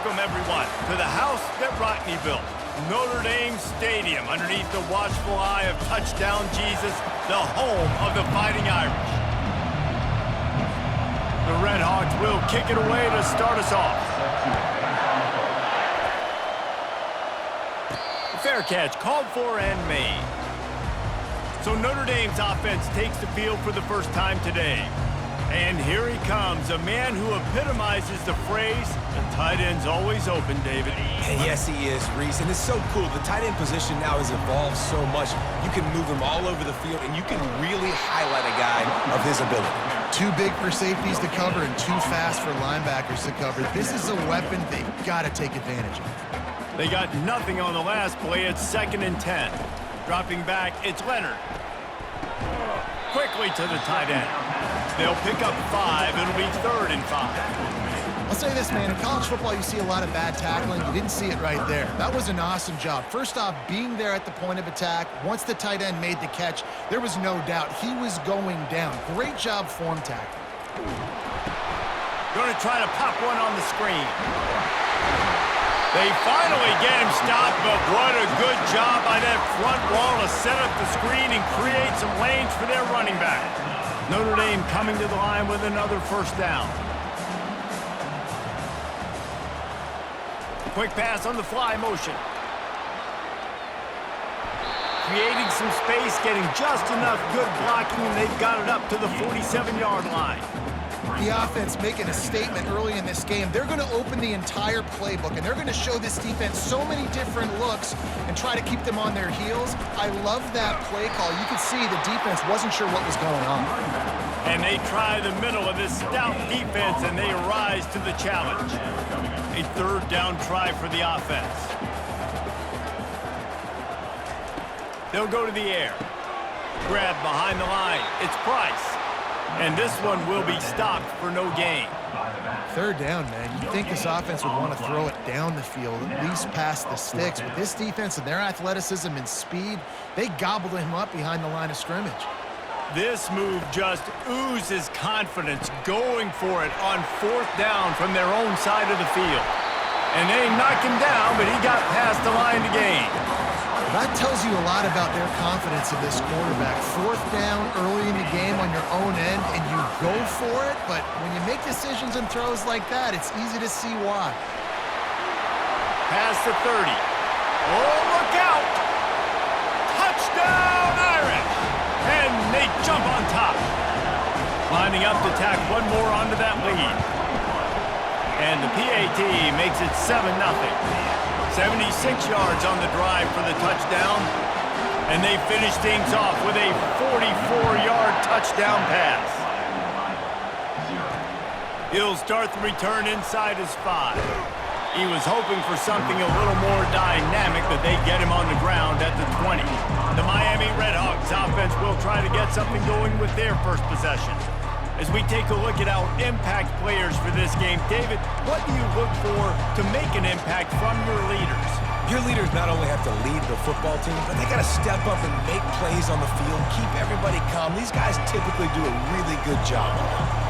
Welcome, everyone, to the house that Rodney built. Notre Dame Stadium, underneath the watchful eye of Touchdown Jesus, the home of the Fighting Irish. The Red Hawks will kick it away to start us off. Fair catch, called for and made. So Notre Dame's offense takes the field for the first time today. And here he comes, a man who epitomizes the phrase, the tight end's always open, David. And yes, he is, Reese, and it's so cool. The tight end position now has evolved so much. You can move him all over the field, and you can really highlight a guy of his ability. Too big for safeties to cover and too fast for linebackers to cover. This is a weapon they've got to take advantage of. They got nothing on the last play. It's 2nd and 10. Dropping back, it's Leonard. Quickly to the tight end. They'll pick up 5. It'll be 3rd and 5. I'll say this, man. In college football, you see a lot of bad tackling. You didn't see it right there. That was an awesome job. First off, being there at the point of attack. Once the tight end made the catch, there was no doubt he was going down. Great job form tackling. Going to try to pop one on the screen. They finally get him stopped, but what a good job by that front wall to set up the screen and create some lanes for their running back. Notre Dame coming to the line with another first down. Quick pass on the fly motion. Creating some space, getting just enough good blocking, and they've got it up to the 47-yard line. The offense making a statement early in this game. They're going to open the entire playbook, and they're going to show this defense so many different looks and try to keep them on their heels. I love that play call. You could see the defense wasn't sure what was going on. And they try the middle of this stout defense, and they rise to the challenge. A 3rd down try for the offense. They'll go to the air. Grab behind the line. It's Price. And this one will be stopped for no gain. 3rd down, man. You'd think this offense would want to throw it down the field, at least past the sticks. With this defense and their athleticism and speed, they gobbled him up behind the line of scrimmage. This move just oozes confidence, going for it on 4th down from their own side of the field. And they knocked him down, but he got past the line to gain. That tells you a lot about their confidence in this quarterback. 4th down early in the game on your own end, and you go for it, but when you make decisions and throws like that, it's easy to see why. Past the 30. Oh, look out! Touchdown, Irish! And they jump on top. Lining up to tack one more onto that lead. And the PAT makes it 7-0. 76 yards on the drive for the touchdown. And they finish things off with a 44-yard touchdown pass. He'll start the return inside his 5. He was hoping for something a little more dynamic, but they get him on the ground at the 20. The Miami Red Hawks offense will try to get something going with their first possession. As we take a look at our impact players for this game, David, what do you look for to make an impact from your leaders? Your leaders not only have to lead the football team, but they got to step up and make plays on the field, keep everybody calm. These guys typically do a really good job.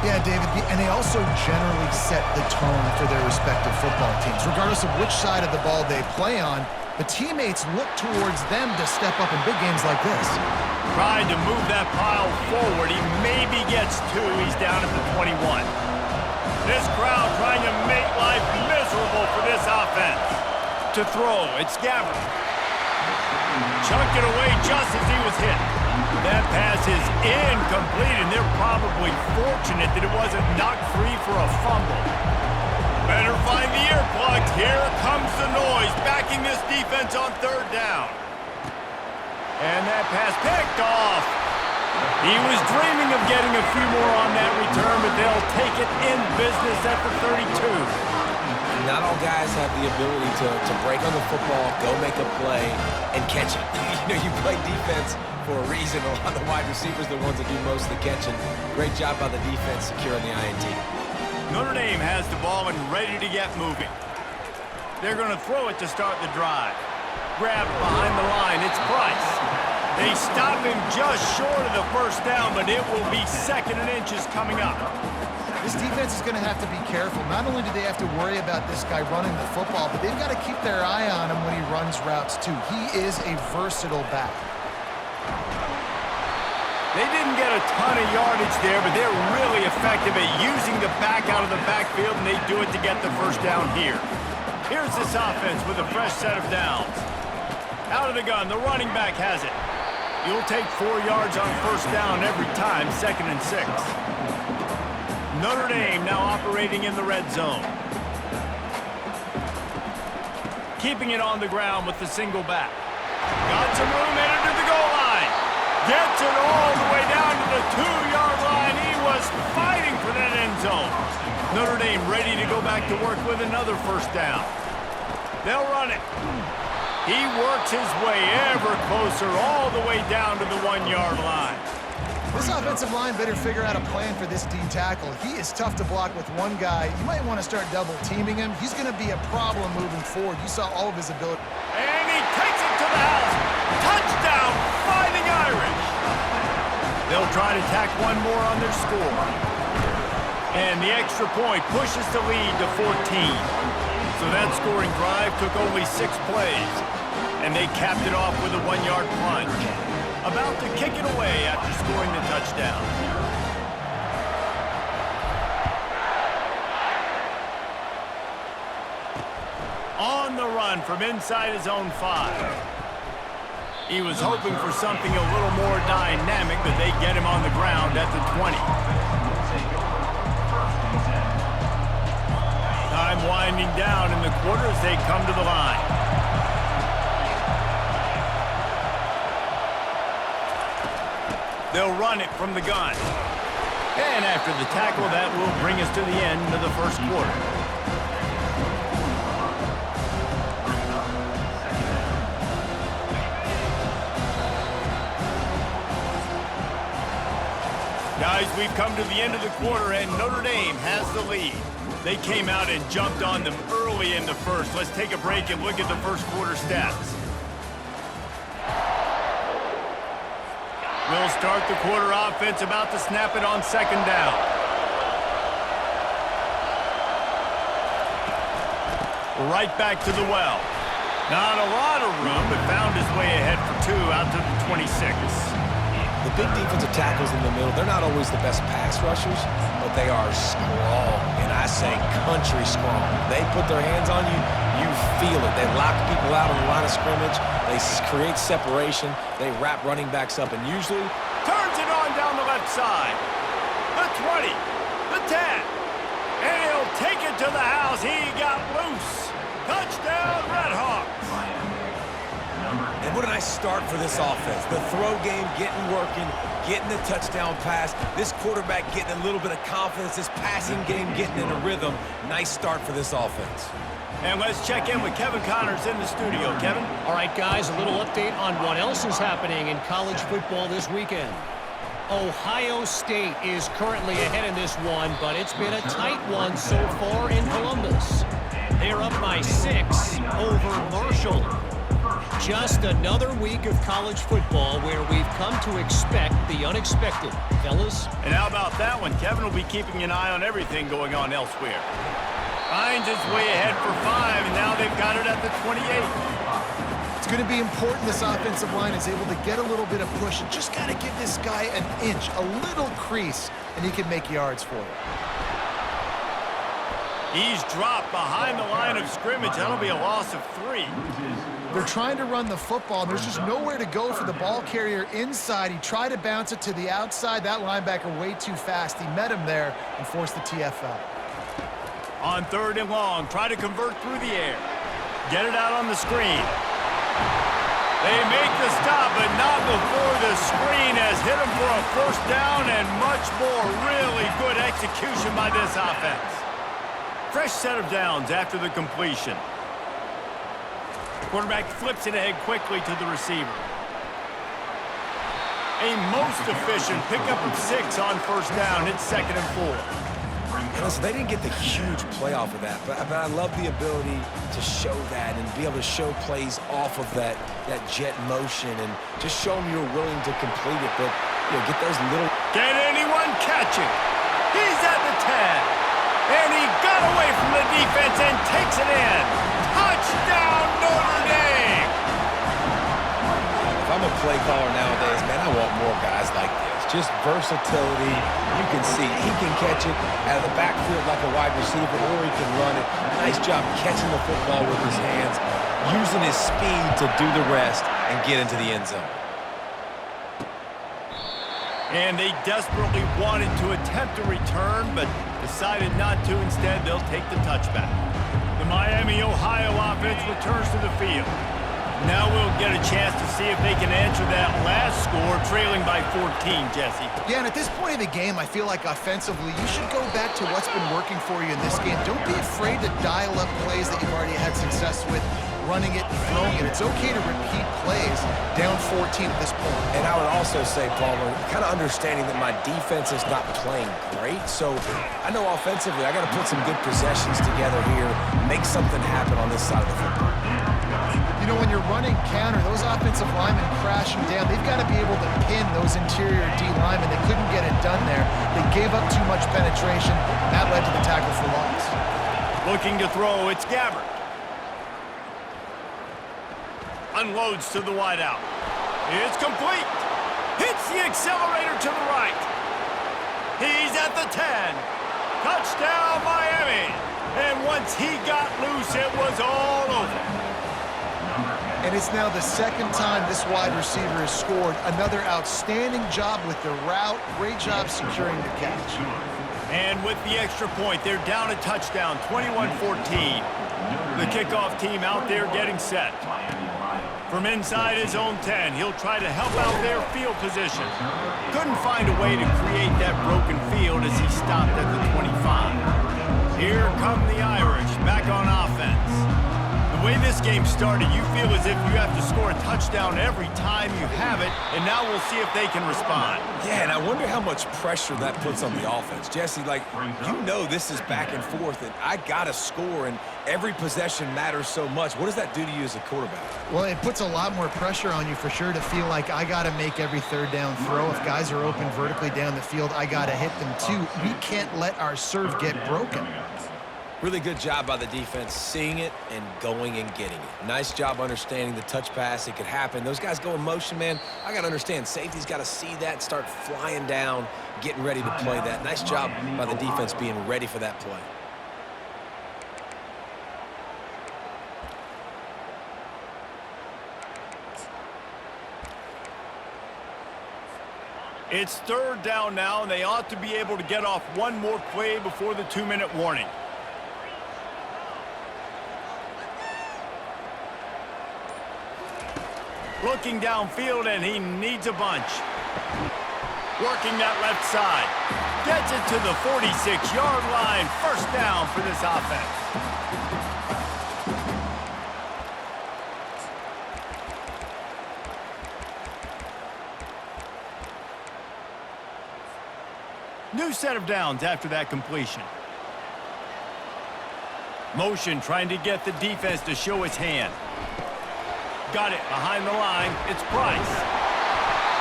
Yeah, David, and they also generally set the tone for their respective football teams. Regardless of which side of the ball they play on, the teammates look towards them to step up in big games like this. Tried to move that pile forward. He maybe gets 2. He's down at the 21. This crowd trying to make life miserable for this offense. To throw, it's Gabbard. Chunked it away just as he was hit. That pass is incomplete, and they're probably fortunate that it wasn't knocked free for a fumble. Better find the earplugs. Here comes the noise, backing this defense on 3rd down. And that pass picked off. He was dreaming of getting a few more on that return, but they'll take it in business at the 32. Not all guys have the ability to break on the football, go make a play, and catch it. You play defense for a reason. A lot of the wide receivers are the ones that do most of the catching. Great job by the defense securing the INT. Notre Dame has the ball and ready to get moving. They're going to throw it to start the drive. Grab behind the line. It's Price. They stop him just short of the first down, but it will be 2nd and inches coming up. This defense is going to have to be careful. Not only do they have to worry about this guy running the football, but they've got to keep their eye on him when he runs routes too. He is a versatile back. They didn't get a ton of yardage there, but they're really effective at using the back out of the backfield, and they do it to get the first down here. Here's this offense with a fresh set of downs. Out of the gun, the running back has it. You'll take 4 yards on first down every time, 2nd and 6. Notre Dame now operating in the red zone. Keeping it on the ground with the single back. Got some room in under the goal line. Gets it all the way down to the 2-yard line. He was fighting for that end zone. Notre Dame ready to go back to work with another first down. They'll run it. He works his way ever closer all the way down to the 1-yard line. This offensive line better figure out a plan for this D tackle. He is tough to block with one guy. You might want to start double-teaming him. He's going to be a problem moving forward. You saw all of his ability. And he takes it to the house. Touchdown, Fighting Irish. They'll try to tack one more on their score. And the extra point pushes the lead to 14. So that scoring drive took only 6 plays. And they capped it off with a 1-yard plunge. About to kick it away after scoring the touchdown. On the run from inside his own 5. He was hoping for something a little more dynamic, but they get him on the ground at the 20. Time winding down in the quarter as they come to the line. They'll run it from the gun. And after the tackle, that will bring us to the end of the first quarter. Guys, we've come to the end of the quarter, and Notre Dame has the lead. They came out and jumped on them early in the first. Let's take a break and look at the first quarter stats. We'll start the quarter offense about to snap it on 2nd down. Right back to the well. Not a lot of room, but found his way ahead for 2 out to the 26. The big defensive tackles in the middle, they're not always the best pass rushers, but they are strong, and I say country strong. They put their hands on you, you feel it. They lock people out on the line of scrimmage. They create separation. They wrap running backs up, and usually turns it on down the left side. The 20, the 10, and he'll take it to the house. He got loose. Touchdown, Redhawks. And what a nice start for this offense. The throw game getting working, getting the touchdown pass. This quarterback getting a little bit of confidence. This passing game getting in a rhythm. Nice start for this offense. And let's check in with Kevin Connors in the studio. Kevin? All right, guys, a little update on what else is happening in college football this weekend. Ohio State is currently ahead in this one, but it's been a tight one so far in Columbus. They're up by 6 over Marshall. Just another week of college football where we've come to expect the unexpected, fellas. And how about that one? Kevin will be keeping an eye on everything going on elsewhere. Finds his way ahead for 5, and now they've got it at the 28. It's going to be important this offensive line is able to get a little bit of push. And just got to give this guy an inch, a little crease, and he can make yards for it. He's dropped behind the line of scrimmage. That'll be a loss of 3. They're trying to run the football, and there's just nowhere to go for the ball carrier inside. He tried to bounce it to the outside. That linebacker way too fast. He met him there and forced the TFL. On 3rd and long, try to convert through the air. Get it out on the screen. They make the stop, but not before the screen has hit him for a first down and much more. Really good execution by this offense. Fresh set of downs after the completion. Quarterback flips it ahead quickly to the receiver. A most efficient pickup of 6 on first down. It's 2nd and 4. Listen, they didn't get the huge play off of that, but I love the ability to show that and be able to show plays off of that jet motion and just show them you're willing to complete it, but get those little... Can anyone catch it? He's at the the 10. And he got away from the defense and takes it in. Touchdown, Notre Dame! If I'm a play caller nowadays, man, I want more guys like this. Just versatility. You can see he can catch it out of the backfield like a wide receiver, or he can run it. Nice job catching the football with his hands, using his speed to do the rest and get into the end zone. And they desperately wanted to attempt a return, but decided not to. Instead, they'll take the touchback. The Miami, Ohio offense returns to the field. Now we'll get a chance to see if they can answer that last score, trailing by 14, Jesse. Yeah, and at this point of the game, I feel like offensively, you should go back to what's been working for you in this game. Don't be afraid to dial up plays that you've already had success with, running it and throwing it. It's okay to repeat plays down 14 at this point. And I would also say, Palmer, kind of understanding that my defense is not playing great. So I know offensively I got to put some good possessions together here, make something happen on this side of the football. You know, when you're running counter, those offensive linemen crashing down, they've got to be able to pin those interior D linemen. They couldn't get it done there. They gave up too much penetration. That led to the tackle for loss. Looking to throw, it's Gabbert. Unloads to the wideout. It's complete. Hits the accelerator to the right. He's at the 10. Touchdown, Miami. And once he got loose, it was all over. And it's now the second time this wide receiver has scored. Another outstanding job with the route. Great job securing the catch. And with the extra point, they're down a touchdown, 21-14. The kickoff team out there getting set. From inside his own 10, he'll try to help out their field position. Couldn't find a way to create that broken field as he stopped at the 25. Here come the Irish back on offense. The way this game started, you feel as if you have to score a touchdown every time you have it, and now we'll see if they can respond. Yeah, and I wonder how much pressure that puts on the offense. Jesse, like, you know this is back and forth, and I got to score, and every possession matters so much. What does that do to you as a quarterback? Well, it puts a lot more pressure on you for sure to feel like I got to make every third down throw. If guys are open vertically down the field, I got to hit them too. We can't let our serve get broken. Really good job by the defense seeing it and going and getting it. Nice job understanding the touch pass. It could happen. Those guys go in motion, man. I got to understand. Safety's got to see that, start flying down, getting ready to play that. Nice job by the defense being ready for that play. It's third down now, and they ought to be able to get off one more play before the 2-minute warning. Looking downfield, and he needs a bunch. Working that left side. Gets it to the 46-yard line. First down for this offense. New set of downs after that completion. Motion trying to get the defense to show its hand. Got it behind the line. It's Price.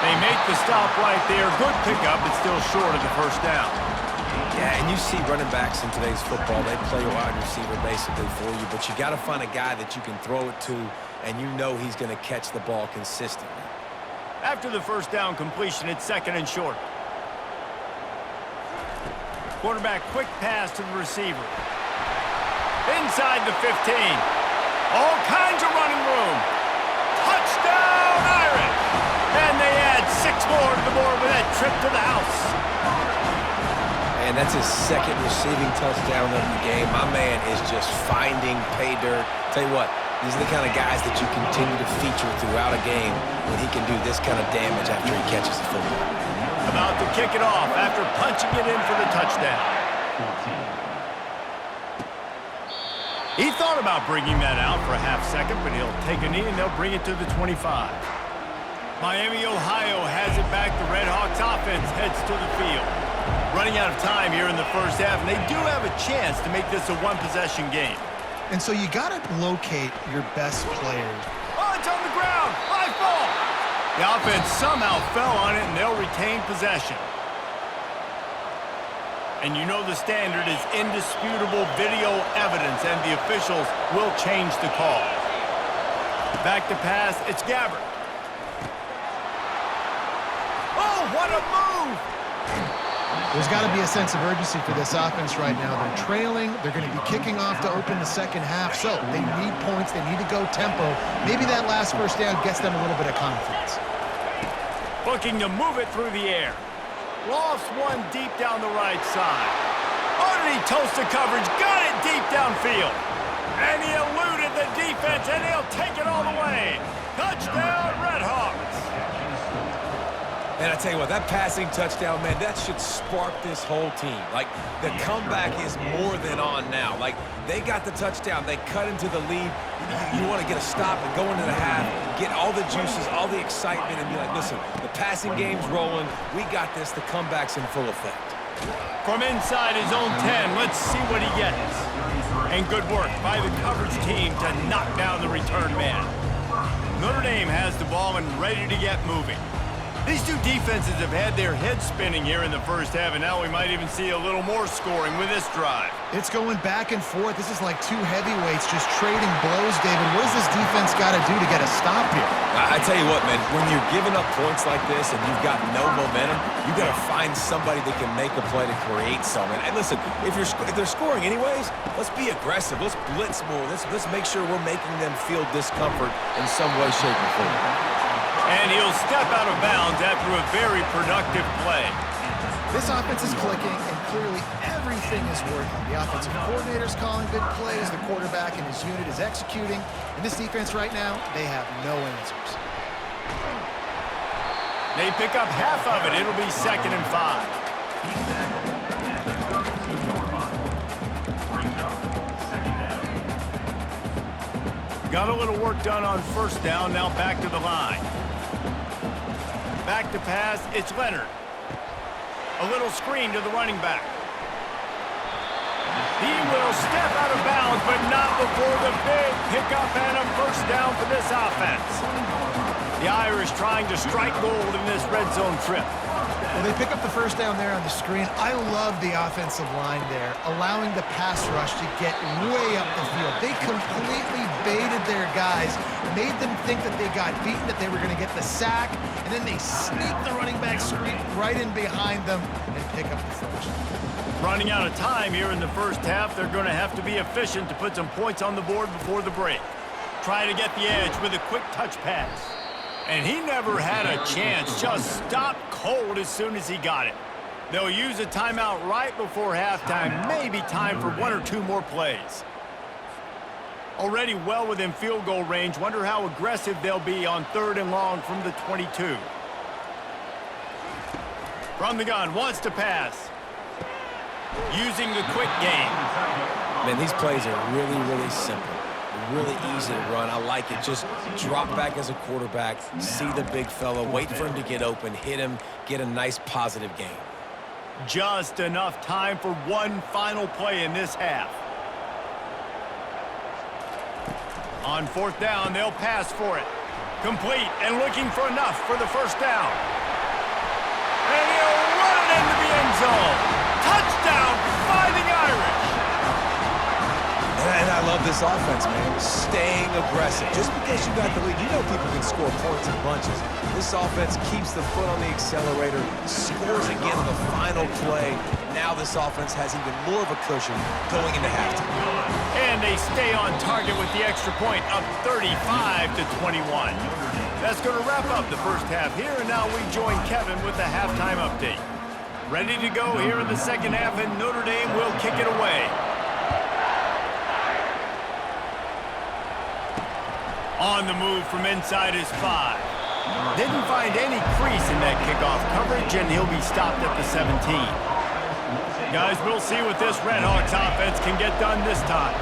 They make the stop right there. Good pickup, but still short of the first down. Yeah, and you see running backs in today's football, they play a wide receiver basically for you, but you got to find a guy that you can throw it to, and you know he's going to catch the ball consistently. After the first down completion, it's second and short. Quarterback quick pass to the receiver. Inside the 15. All kinds of running room. Touchdown, Irish! And they add 6 more to the board with that trip to the house. And that's his second receiving touchdown of the game. My man is just finding pay dirt. Tell you what, these are the kind of guys that you continue to feature throughout a game when he can do this kind of damage after he catches the football. About to kick it off after punching it in for the touchdown. He thought about bringing that out for a half second, but he'll take a knee and they'll bring it to the 25. Miami, Ohio has it back. The Redhawks offense heads to the field. Running out of time here in the first half, and they do have a chance to make this a one-possession game. And so you got to locate your best players. Oh, it's on the ground. High ball. The offense somehow fell on it, and they'll retain possession. And you know the standard is indisputable video evidence, and the officials will change the call. Back to pass, it's Gabbert. Oh, what a move! There's got to be a sense of urgency for this offense right now. They're trailing. They're going to be kicking off to open the second half, so they need points. They need to go tempo. Maybe that last first down gets them a little bit of confidence. Looking to move it through the air. Lofts one deep down the right side. Underneath toasted coverage, got it deep downfield. And he eluded the defense, and he'll take it all the way. Touchdown, Redhawks. And I tell you what, that passing touchdown, man, that should spark this whole team. Like, the comeback is more than on now. Like, they got the touchdown. They cut into the lead. You want to get a stop and go into the half, get all the juices, all the excitement, and be like, listen, the passing game's rolling. We got this. The comeback's in full effect. From inside his own 10, let's see what he gets. And good work by the coverage team to knock down the return man. Notre Dame has the ball and ready to get moving. These two defenses have had their heads spinning here in the first half, and now we might even see a little more scoring with this drive. It's going back and forth. This is like two heavyweights just trading blows, David. What does this defense got to do to get a stop here? I tell you what, man, when you're giving up points like this and you've got no momentum, you got to find somebody that can make a play to create something. And listen, if they're scoring anyways, let's be aggressive. Let's blitz more. Let's make sure we're making them feel discomfort in some way, shape, or form. And he'll step out of bounds after a very productive play. This offense is clicking, and clearly everything is working. The offensive coordinator's calling good plays. The quarterback and his unit is executing. And this defense right now, they have no answers. They pick up half of it. It'll be 2nd and 5. Got a little work done on first down. Now back to the line. Back to pass, it's Leonard. A little screen to the running back. He will step out of bounds, but not before the big pickup and a first down for this offense. The Irish trying to strike gold in this red zone trip. Well, they pick up the first down there on the screen. I love the offensive line there, allowing the pass rush to get way up the field. They completely baited their guys, made them think that they got beaten, that they were going to get the sack, and then they sneak the running back screen right in behind them and pick up the first. Running out of time here in the first half, they're going to have to be efficient to put some points on the board before the break. Try to get the edge with a quick touch pass. And he never had a chance, just stopped cold as soon as he got it. They'll use a timeout right before halftime, maybe time for 1 or 2 more plays. Already well within field goal range, wonder how aggressive they'll be on 3rd and long from the 22. From the gun, wants to pass. Using the quick game. Man, these plays are really, really simple. Really easy to run. I like it. Just drop back as a quarterback, see the big fella, wait for him to get open, hit him, get a nice positive game. Just enough time for one final play in this half. On 4th down, they'll pass for it. Complete and looking for enough for the first down. And he'll run it into the end zone. Touchdown, Fighting Irish. And I love this offense, man. Staying aggressive. Just because you got the lead, you know people can score points in bunches. This offense keeps the foot on the accelerator, scores again on the final play. Now this offense has even more of a cushion going into halftime. And they stay on target with the extra point, up 35-21. That's going to wrap up the first half here, and now we join Kevin with the halftime update. Ready to go here in the second half, and Notre Dame will kick it away. On the move from inside his 5. Didn't find any crease in that kickoff coverage, and he'll be stopped at the 17. Guys, we'll see what this Redhawks offense can get done this time.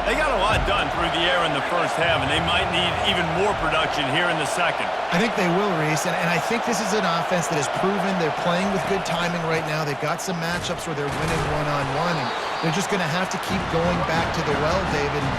They got a lot done through the air in the first half, and they might need even more production here in the second. I think they will, Reese, and I think this is an offense that has proven they're playing with good timing right now. They've got some matchups where they're winning one-on-one, and they're just going to have to keep going back to the well, David, and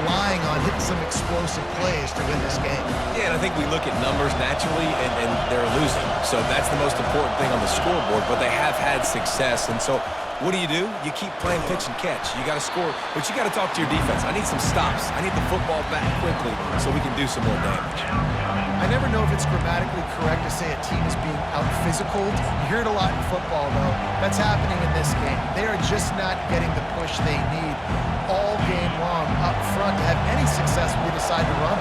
relying on hitting some explosive plays to win this game. Yeah, and I think we look at numbers naturally, and they're losing. So that's the most important thing on the scoreboard, but they have had success, and so What do? You keep playing pitch and catch. You got to score, but you got to talk to your defense. I need some stops. I need the football back quickly so we can do some more damage. I never know if it's grammatically correct to say a team is being out-physicaled. You hear it a lot in football, though. That's happening in this game. They are just not getting the push they need all game long up front to have any success when they decide to run.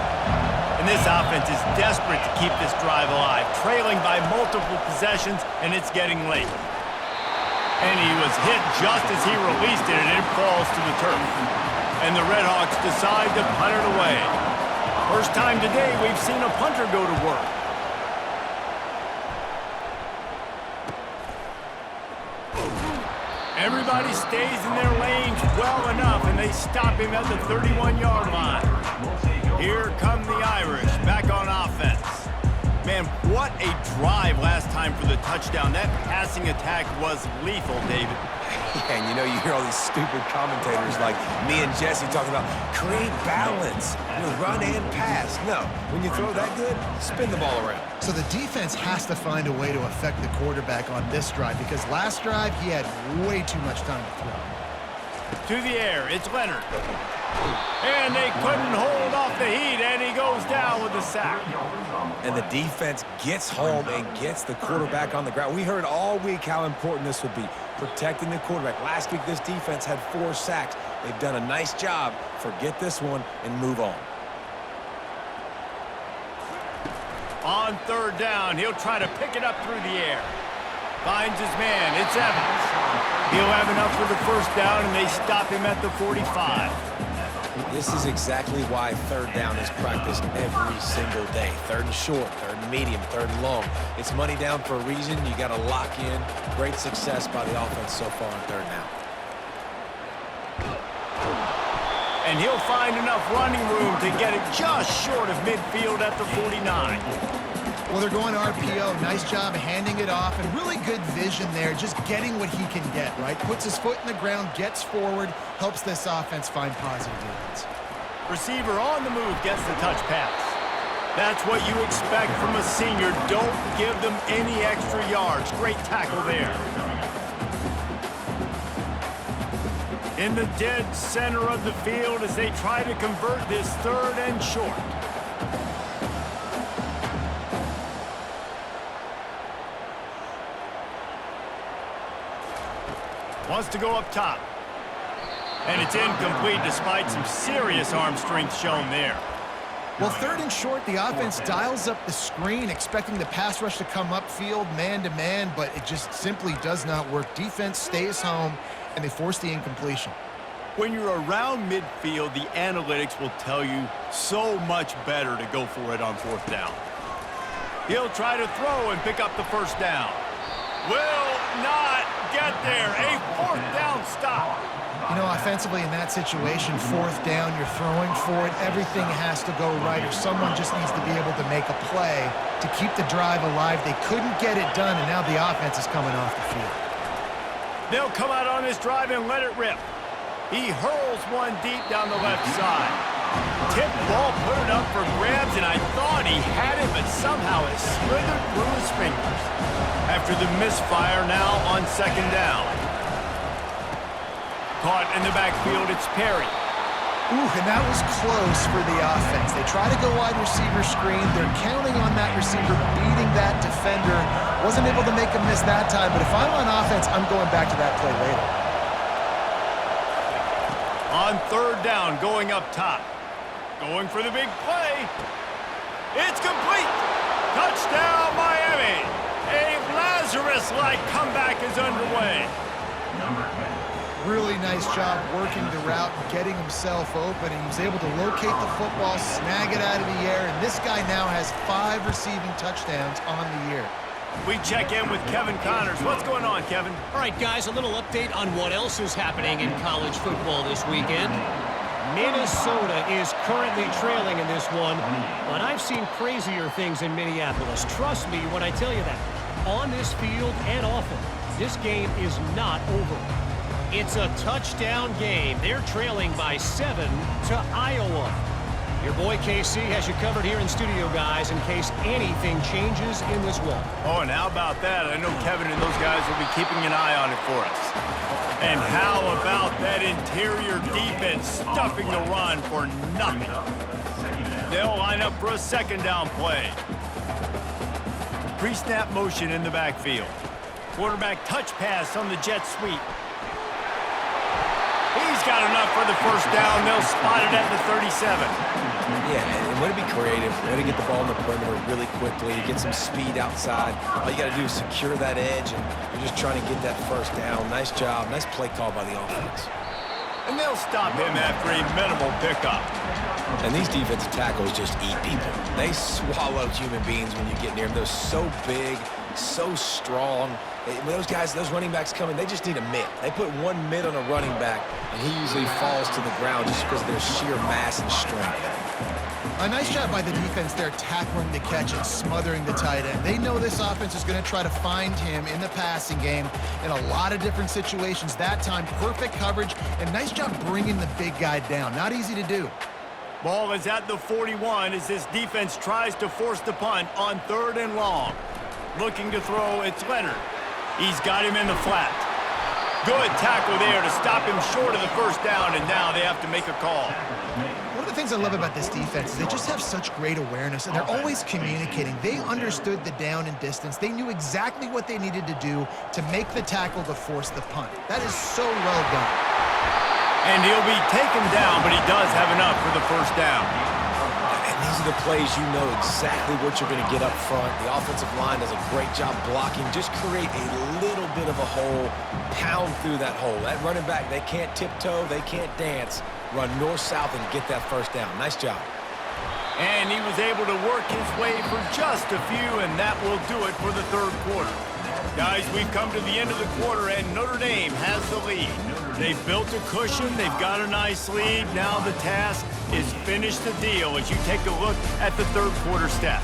And this offense is desperate to keep this drive alive, trailing by multiple possessions, and it's getting late. And he was hit just as he released it, and it falls to the turf. And the Redhawks decide to punt it away. First time today we've seen a punter go to work. Everybody stays in their lanes well enough, and they stop him at the 31-yard line. Here come the Irish back on offense. Man, what a drive last time for the touchdown. That passing attack was lethal, David. Yeah, and you hear all these stupid commentators like me and Jesse talking about create balance, run and pass. No, when you throw that good, spin the ball around. So the defense has to find a way to affect the quarterback on this drive because last drive he had way too much time to throw. To the air, it's Leonard. And they couldn't hold off the heat, and he goes down with a sack. And the defense gets home and gets the quarterback on the ground. We heard all week how important this would be, protecting the quarterback. Last week, this defense had 4 sacks. They've done a nice job. Forget this one and move on. On third down, he'll try to pick it up through the air. Finds his man. It's Evans. He'll have enough for the first down, and they stop him at the 45. This is exactly why third down is practiced every single day. Third and short, third and medium, third and long. It's money down for a reason. You got to lock in. Great success by the offense so far on third down. And he'll find enough running room to get it just short of midfield at the 49. Well, they're going RPO. Nice job handing it off, and really good vision there, just getting what he can get, right? Puts his foot in the ground, gets forward, helps this offense find positive units. Receiver on the move gets the touch pass. That's what you expect from a senior. Don't give them any extra yards. Great tackle there. In the dead center of the field as they try to convert this third and short. Wants to go up top. And it's incomplete despite some serious arm strength shown there. Well, third and short, the offense dials up the screen, expecting the pass rush to come upfield, man-to-man, but it just simply does not work. Defense stays home, and they force the incompletion. When you're around midfield, the analytics will tell you so much better to go for it on fourth down. He'll try to throw and pick up the first down. Will not get there. A fourth down stop. Offensively in that situation, fourth down, you're throwing for it. Everything has to go right, or someone just needs to be able to make a play to keep the drive alive. They couldn't get it done, and now the offense is coming off the field. They'll come out on this drive and let it rip. He hurls one deep down the left side. Tip ball, put it up for grabs, and I thought he had it, but somehow it slithered through his fingers. After the misfire now on second down. Caught in the backfield, it's Perry. Ooh, and that was close for the offense. They try to go wide receiver screen. They're counting on that receiver beating that defender. Wasn't able to make a miss that time, but if I'm on offense, I'm going back to that play later. On third down, going up top. Going for the big play. It's complete. Touchdown, Miami. A Lazarus-like comeback is underway. Really nice job working the route and getting himself open, and he was able to locate the football, snag it out of the air, and this guy now has 5 receiving touchdowns on the year. We check in with Kevin Connors. What's going on, Kevin? All right, guys, a little update on what else is happening in college football this weekend. Minnesota is currently trailing in this one, but I've seen crazier things in Minneapolis. Trust me when I tell you that. On this field and off it, this game is not over. It's a touchdown game. They're trailing by 7 to Iowa. Your boy KC has you covered here in studio, guys, in case anything changes in this one. Oh, and how about that? I know Kevin and those guys will be keeping an eye on it for us. And how about that interior defense stuffing the run for nothing? They'll line up for a second down play. Pre-snap motion in the backfield. Quarterback touch pass on the jet sweep. He's got enough for the first down. They'll spot it at the 37. Yeah, and way to be creative, way to get the ball in the perimeter really quickly, get some speed outside. All you got to do is secure that edge, and you're just trying to get that first down. Nice job. Nice play call by the offense. And they'll stop him after a minimal pickup. And these defensive tackles just eat people. They swallow human beings when you get near them. They're so big, so strong. When those guys, those running backs come in, they just need a mitt. They put one mitt on a running back, and he usually falls to the ground just because of their sheer mass and strength. A nice job by the defense there, tackling the catch and smothering the tight end. They know this offense is going to try to find him in the passing game in a lot of different situations. That time, perfect coverage, and nice job bringing the big guy down. Not easy to do. Ball is at the 41 as this defense tries to force the punt on 3rd and long. Looking to throw, it's Leonard. He's got him in the flat. Good tackle there to stop him short of the first down, and now they have to make a call. One of the things I love about this defense is they just have such great awareness, and they're always communicating. They understood the down and distance. They knew exactly what they needed to do to make the tackle to force the punt. That is so well done. And he'll be taken down, but he does have enough for the first down. And these are the plays you know exactly what you're going to get up front. The offensive line does a great job blocking. Just create a little bit of a hole, pound through that hole. That running back, they can't tiptoe, they can't dance. Run north-south and get that first down. Nice job. And he was able to work his way for just a few, and that will do it for the 3rd quarter. Guys, we've come to the end of the quarter, and Notre Dame has the lead. They've built a cushion. They've got a nice lead. Now the task is finish the deal as you take a look at the 3rd quarter stats.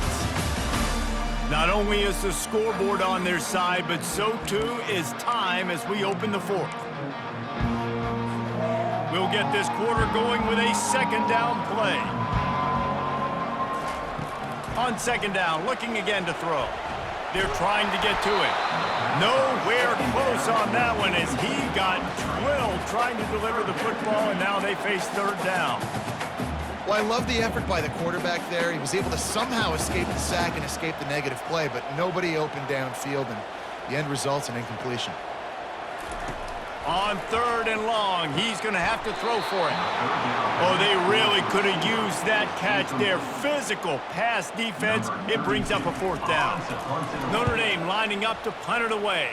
Not only is the scoreboard on their side, but so too is time as we open the 4th. We'll get this quarter going with a second down play. On second down, looking again to throw. They're trying to get to it. Nowhere close on that one as he got drilled trying to deliver the football, and now they face 3rd down. Well, I love the effort by the quarterback there. He was able to somehow escape the sack and escape the negative play, but nobody open downfield, and the end results in incompletion. On 3rd and long, he's going to have to throw for it. Oh, they really could have used that catch there. Physical pass defense. It brings up a 4th down. Notre Dame lining up to punt it away.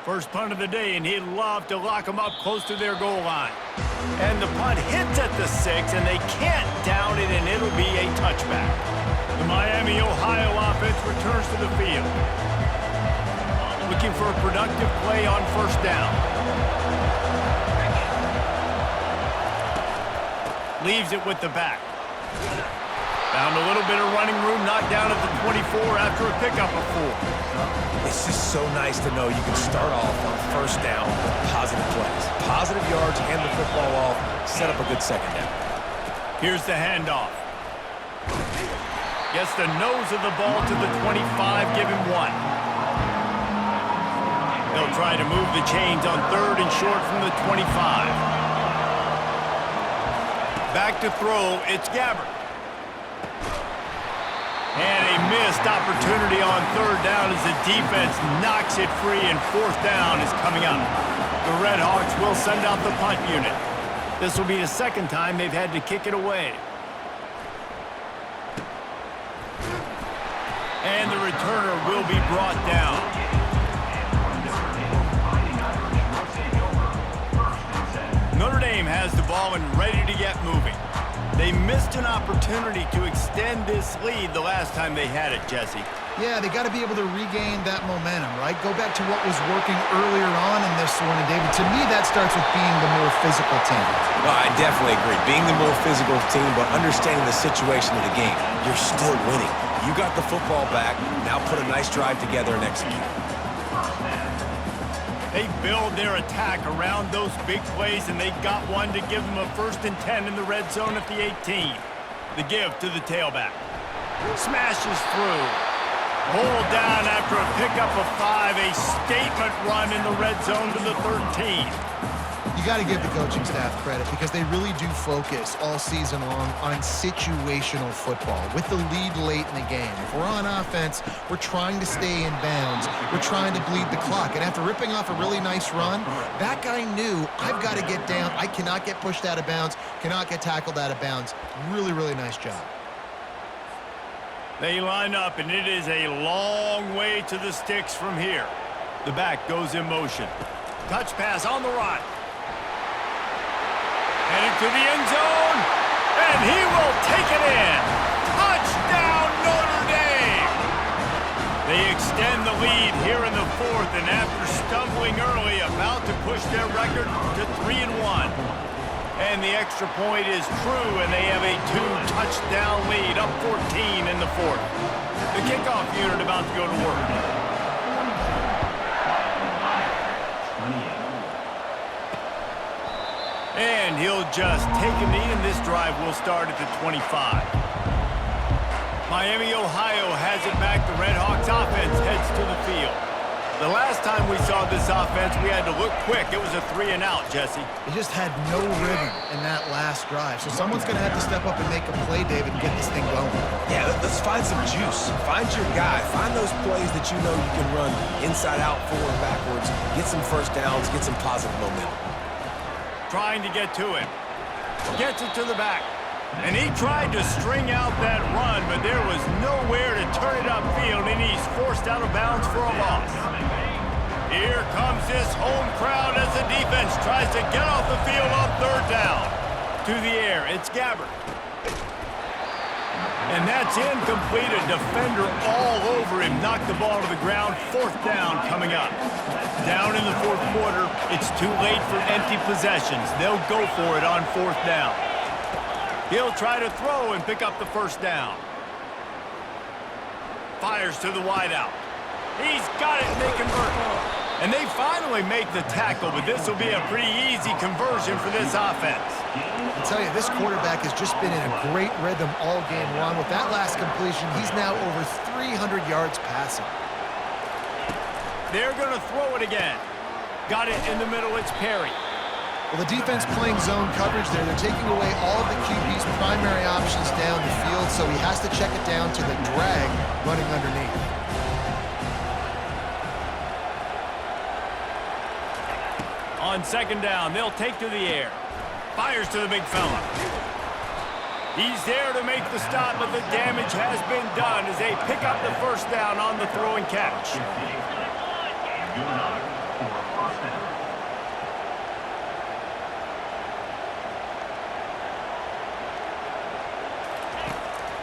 First punt of the day, and he'd love to lock them up close to their goal line. And the punt hits at the 6, and they can't down it, and it'll be a touchback. The Miami, Ohio offense returns to the field. Looking for a productive play on first down. Leaves it with the back. Found a little bit of running room, knocked down at the 24 after a pickup of 4. It's just so nice to know you can start off on first down with positive plays. Positive yards, hand the football off, set up a good second down. Here's the handoff. Gets the nose of the ball to the 25, give him 1. They'll try to move the chains on 3rd and short from the 25. Back to throw, it's Gabbert. And a missed opportunity on 3rd down as the defense knocks it free, and 4th down is coming up. The Red Hawks will send out the punt unit. This will be the 2nd time they've had to kick it away. And the returner will be brought down. Notre Dame has the ball and ready to get moving. They missed an opportunity to extend this lead the last time they had it, Jesse. Yeah, they got to be able to regain that momentum, right? Go back to what was working earlier on in this one. And, David, to me, that starts with being the more physical team. Well, I definitely agree. Being the more physical team, but understanding the situation of the game. You're still winning. You got the football back. Now put a nice drive together and execute. They build their attack around those big plays, and they got one to give them a 1st and 10 in the red zone at the 18. The give to the tailback. Smashes through. Hold down after a pickup of 5. A statement run in the red zone to the 13. got to give the coaching staff credit because they really do focus all season long on situational football with the lead late in the game. If we're on offense, we're trying to stay in bounds. We're trying to bleed the clock. And after ripping off a really nice run, that guy knew, I've got to get down. I cannot get pushed out of bounds, cannot get tackled out of bounds. Really, really nice job. They line up, and it is a long way to the sticks from here. The back goes in motion. Touch pass on the right. Heading to the end zone, and he will take it in. Touchdown, Notre Dame! They extend the lead here in the fourth, and after stumbling early, about to push their record to 3-1. And the extra point is true, and they have a 2-touchdown lead, up 14 in the fourth. The kickoff unit about to go to work. And he'll just take a knee, and this drive will start at the 25. Miami, Ohio has it back. The Red Hawks offense heads to the field. The last time we saw this offense, we had to look quick. It was a 3-and-out, Jesse. They just had no rhythm in that last drive. So someone's going to have to step up and make a play, David, and get this thing going. Yeah, let's find some juice. Find your guy. Find those plays that you know you can run inside out, forward, backwards. Get some first downs. Get some positive momentum. Trying to get to him. Gets it to the back. And he tried to string out that run, but there was nowhere to turn it upfield, and he's forced out of bounds for a loss. Here comes this home crowd as the defense tries to get off the field on third down. To the air, it's Gabbert. And that's incomplete. A defender all over him. Knocked the ball to the ground. Fourth down coming up. Down in the fourth quarter, it's too late for empty possessions. They'll go for it on fourth down. He'll try to throw and pick up the first down. Fires to the wideout. He's got it, and they convert. And they finally make the tackle, but this will be a pretty easy conversion for this offense. I tell you, this quarterback has just been in a great rhythm all game long. With that last completion, he's now over 300 yards passing. They're going to throw it again. Got it in the middle, it's Perry. Well, the defense playing zone coverage there. They're taking away all of the QB's primary options down the field, so he has to check it down to the drag running underneath. On second down, they'll take to the air. Fires to the big fella. He's there to make the stop, but the damage has been done as they pick up the first down on the throw and catch.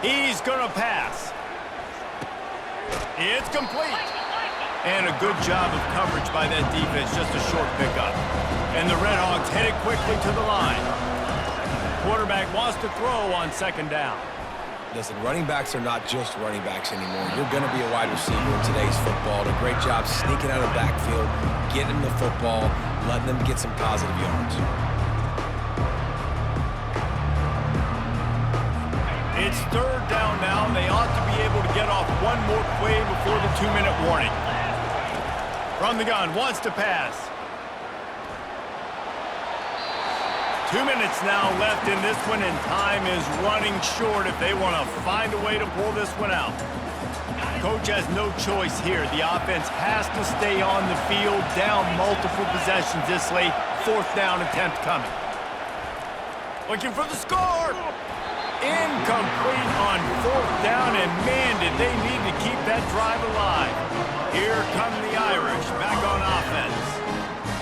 He's going to pass. It's complete. And a good job of coverage by that defense, just a short pickup. And the Red Hawks headed quickly to the line. Quarterback wants to throw on second down. Listen, running backs are not just running backs anymore. You're going to be a wide receiver in today's football. Did a great job sneaking out of the backfield, getting the football, letting them get some positive yards. It's third down now, and they ought to be able to get off one more play before the 2-minute warning. From the gun, wants to pass. 2 minutes now left in this one, and time is running short if they want to find a way to pull this one out. Coach has no choice here. The offense has to stay on the field, down multiple possessions this late. Fourth down attempt coming. Looking for the score. Incomplete on fourth down, and man, did they need to keep that drive alive. Here come the Irish back on offense.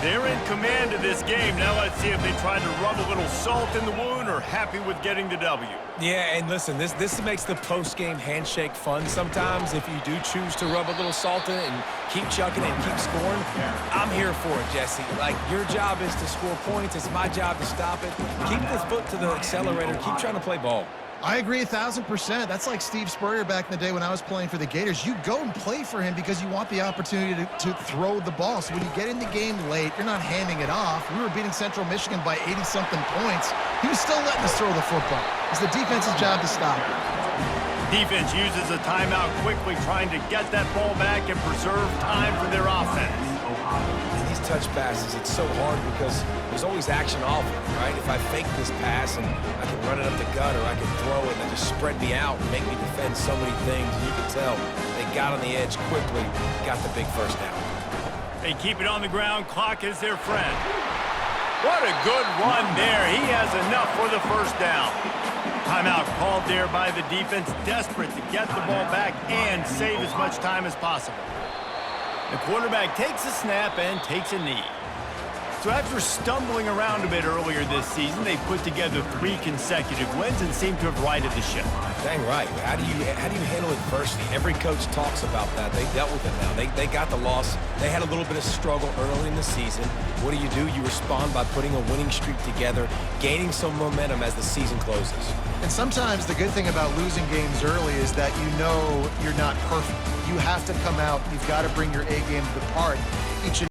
They're in command of this game. Now let's see if they try to rub a little salt in the wound or happy with getting the W. Yeah, and listen, this makes the post-game handshake fun sometimes if you do choose to rub a little salt in it and keep chucking it and keep scoring. I'm here for it, Jesse. Like, your job is to score points. It's my job to stop it. Keep the foot to the accelerator. Keep trying to play ball. I agree 1,000%. That's like Steve Spurrier back in the day when I was playing for the Gators. You go and play for him because you want the opportunity to throw the ball. So when you get in the game late, you're not handing it off. We were beating Central Michigan by 80-something points. He was still letting us throw the football. It's the defense's job to stop it. Defense uses a timeout quickly, trying to get that ball back and preserve time for their offense. And these touch passes, it's so hard because there's always action off of it, right? If I fake this pass and I can run it up the gut, or I can throw it and just spread me out and make me defend so many things, you can tell they got on the edge quickly, got the big first down. They keep it on the ground. Clock is their friend. What a good run there. He has enough for the first down. Timeout called there by the defense, desperate to get the ball back and save as much time as possible. The quarterback takes a snap and takes a knee. So after stumbling around a bit earlier this season, they've put together 3 consecutive wins and seem to have righted the ship. Dang right. How do you handle adversity? Every coach talks about that. They dealt with it now. They got the loss. They had a little bit of struggle early in the season. What do? You respond by putting a winning streak together, gaining some momentum as the season closes. And sometimes the good thing about losing games early is that you know you're not perfect. You have to come out. You've got to bring your A game to the part each and